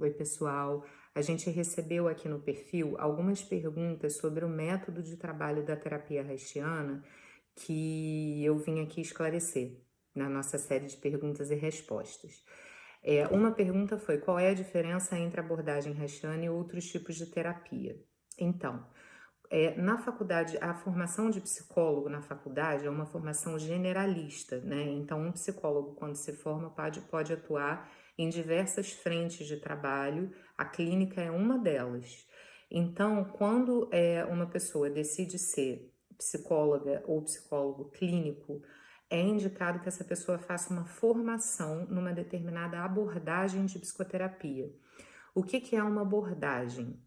Oi, pessoal. A gente recebeu aqui no perfil algumas perguntas sobre o método de trabalho da terapia haitiana que eu vim aqui esclarecer na nossa série de perguntas e respostas. Uma pergunta foi: qual é a diferença entre a abordagem haitiana e outros tipos de terapia? Então, na faculdade, a formação de psicólogo na faculdade é uma formação generalista, né? Então, um psicólogo, quando se forma, pode atuar em diversas frentes de trabalho, a clínica é uma delas. Então, quando uma pessoa decide ser psicóloga ou psicólogo clínico, é indicado que essa pessoa faça uma formação numa determinada abordagem de psicoterapia. O que é uma abordagem?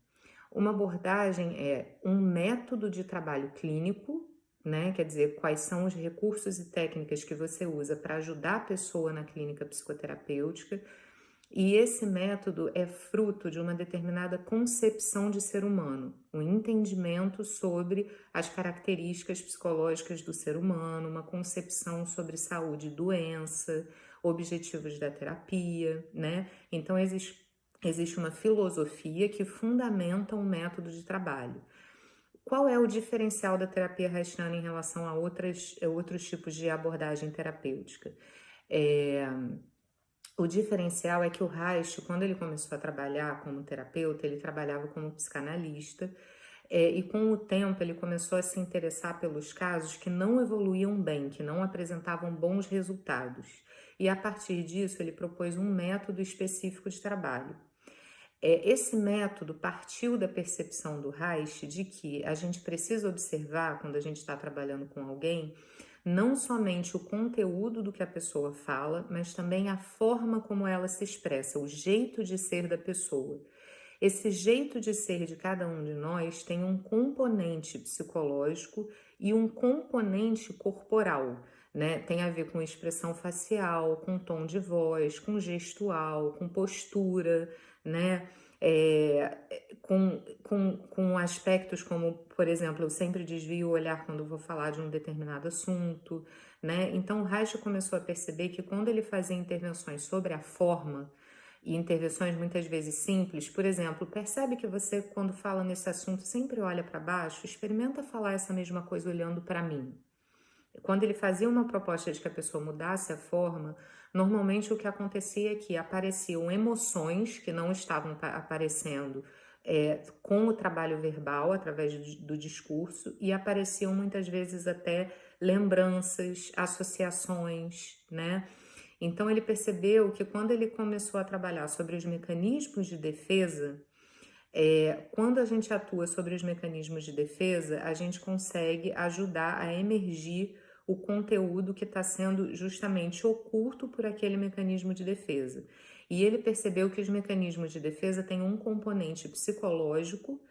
Uma abordagem é um método de trabalho clínico, né? Quer dizer, quais são os recursos e técnicas que você usa para ajudar a pessoa na clínica psicoterapêutica. E esse método é fruto de uma determinada concepção de ser humano, um entendimento sobre as características psicológicas do ser humano, uma concepção sobre saúde e doença, objetivos da terapia, né? Então, existe uma filosofia que fundamenta um método de trabalho. Qual é o diferencial da terapia haitiana em relação a outros tipos de abordagem terapêutica? O diferencial é que o Reich, quando ele começou a trabalhar como terapeuta, ele trabalhava como psicanalista, e com o tempo ele começou a se interessar pelos casos que não evoluíam bem, que não apresentavam bons resultados. E a partir disso ele propôs um método específico de trabalho. Esse método partiu da percepção do Reich de que a gente precisa observar, quando a gente está trabalhando com alguém, não somente o conteúdo do que a pessoa fala, mas também a forma como ela se expressa, o jeito de ser da pessoa. Esse jeito de ser de cada um de nós tem um componente psicológico e um componente corporal, né? Tem a ver com expressão facial, com tom de voz, com gestual, com postura, né? Com aspectos como, por exemplo, eu sempre desvio o olhar quando vou falar de um determinado assunto, né? Então, o Reich começou a perceber que quando ele fazia intervenções sobre a forma, e intervenções muitas vezes simples, por exemplo, percebe que você, quando fala nesse assunto, sempre olha para baixo? Experimenta falar essa mesma coisa olhando para mim. Quando ele fazia uma proposta de que a pessoa mudasse a forma, normalmente o que acontecia é que apareciam emoções que não estavam aparecendo com o trabalho verbal, através do discurso, e apareciam muitas vezes até lembranças, associações, né? Então ele percebeu que quando ele começou a trabalhar sobre os mecanismos de defesa, quando a gente atua sobre os mecanismos de defesa, a gente consegue ajudar a emergir o conteúdo que está sendo justamente oculto por aquele mecanismo de defesa. E ele percebeu que os mecanismos de defesa têm um componente psicológico,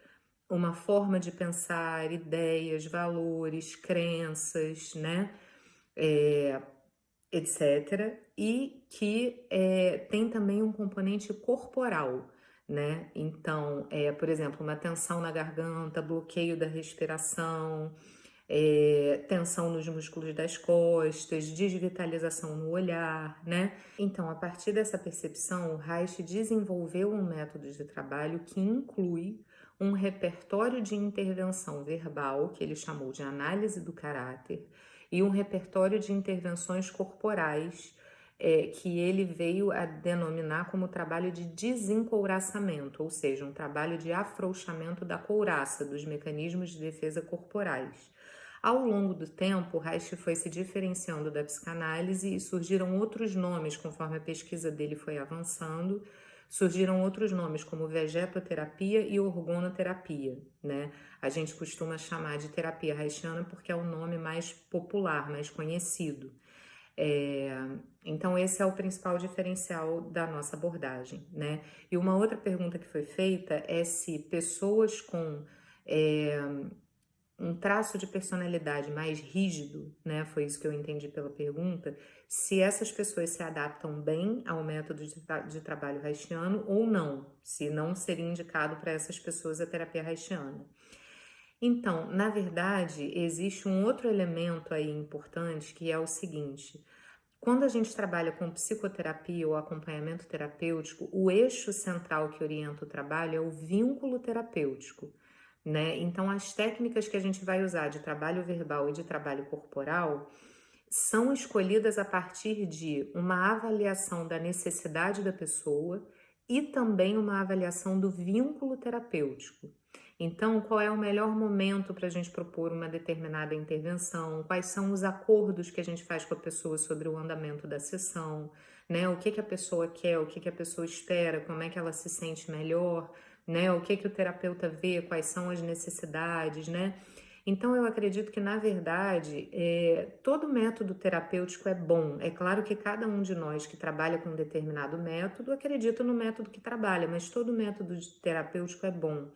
uma forma de pensar, ideias, valores, crenças, né? Etc. E que tem também um componente corporal, né? Então, por exemplo, uma tensão na garganta, bloqueio da respiração, tensão nos músculos das costas, desvitalização no olhar, né? Então, a partir dessa percepção, o Reich desenvolveu um método de trabalho que inclui um repertório de intervenção verbal, que ele chamou de análise do caráter, e um repertório de intervenções corporais, que ele veio a denominar como trabalho de desencouraçamento, ou seja, um trabalho de afrouxamento da couraça, dos mecanismos de defesa corporais. Ao longo do tempo, Reich foi se diferenciando da psicanálise e surgiram outros nomes conforme a pesquisa dele foi avançando. Surgiram outros nomes como vegetoterapia e orgonoterapia, né? A gente costuma chamar de terapia haitiana porque é o nome mais popular, mais conhecido. Então esse é o principal diferencial da nossa abordagem, né? E uma outra pergunta que foi feita é se pessoas com um traço de personalidade mais rígido, né? Foi isso que eu entendi pela pergunta. Se essas pessoas se adaptam bem ao método de trabalho haitiano ou não, se não seria indicado para essas pessoas a terapia haitiana. Então, na verdade, existe um outro elemento aí importante que é o seguinte: Quando a gente trabalha com psicoterapia ou acompanhamento terapêutico, o eixo central que orienta o trabalho é o vínculo terapêutico, né? Então, as técnicas que a gente vai usar de trabalho verbal e de trabalho corporal são escolhidas a partir de uma avaliação da necessidade da pessoa e também uma avaliação do vínculo terapêutico. Então, qual é o melhor momento para a gente propor uma determinada intervenção? Quais são os acordos que a gente faz com a pessoa sobre o andamento da sessão? Né? O que que a pessoa quer, o que que a pessoa espera, como é que ela se sente melhor, né? O que que o terapeuta vê, quais são as necessidades, né? Então, eu acredito que, na verdade, todo método terapêutico é bom. É claro que cada um de nós que trabalha com um determinado método acredita no método que trabalha, mas todo método terapêutico é bom.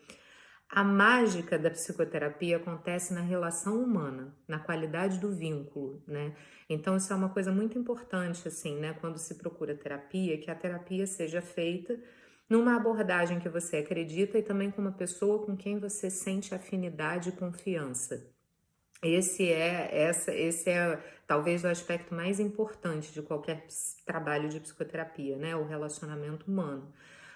A mágica da psicoterapia acontece na relação humana, na qualidade do vínculo, né? Então, isso é uma coisa muito importante, assim, né? Quando se procura terapia, que a terapia seja feita numa abordagem que você acredita e também com uma pessoa com quem você sente afinidade e confiança. Esse é talvez o aspecto mais importante de qualquer trabalho de psicoterapia, né? O relacionamento humano.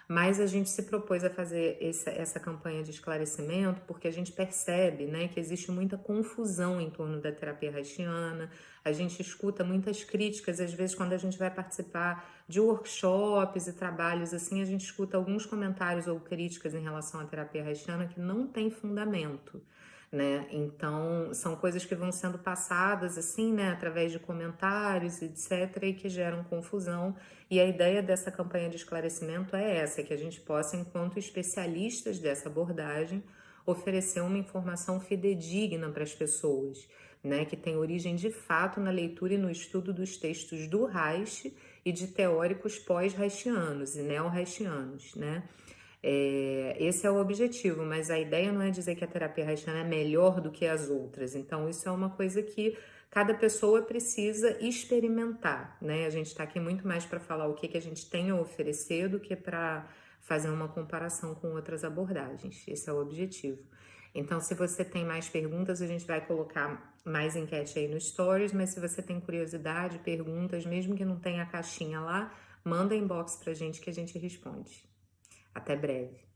Mas a gente se propôs a fazer essa campanha de esclarecimento porque a gente percebe, né, que existe muita confusão em torno da terapia haitiana. A gente escuta muitas críticas, às vezes quando a gente vai participar de workshops e trabalhos assim, a gente escuta alguns comentários ou críticas em relação à terapia haitiana que não tem fundamento, né? Então, são coisas que vão sendo passadas assim, né, através de comentários, etc, e que geram confusão. E a ideia dessa campanha de esclarecimento é essa, que a gente possa, enquanto especialistas dessa abordagem, oferecer uma informação fidedigna para as pessoas, né, que tem origem de fato na leitura e no estudo dos textos do Reich e de teóricos pós-reichianos e neo-reichianos, né? Esse é o objetivo, mas a ideia não é dizer que a terapia haitiana é melhor do que as outras. Então, isso é uma coisa que cada pessoa precisa experimentar, né? A gente está aqui muito mais para falar o que a gente tem a oferecer do que para fazer uma comparação com outras abordagens. Esse é o objetivo. Então, se você tem mais perguntas, a gente vai colocar mais enquete aí no Stories, mas se você tem curiosidade, perguntas, mesmo que não tenha a caixinha lá, manda inbox pra gente que a gente responde. Até breve.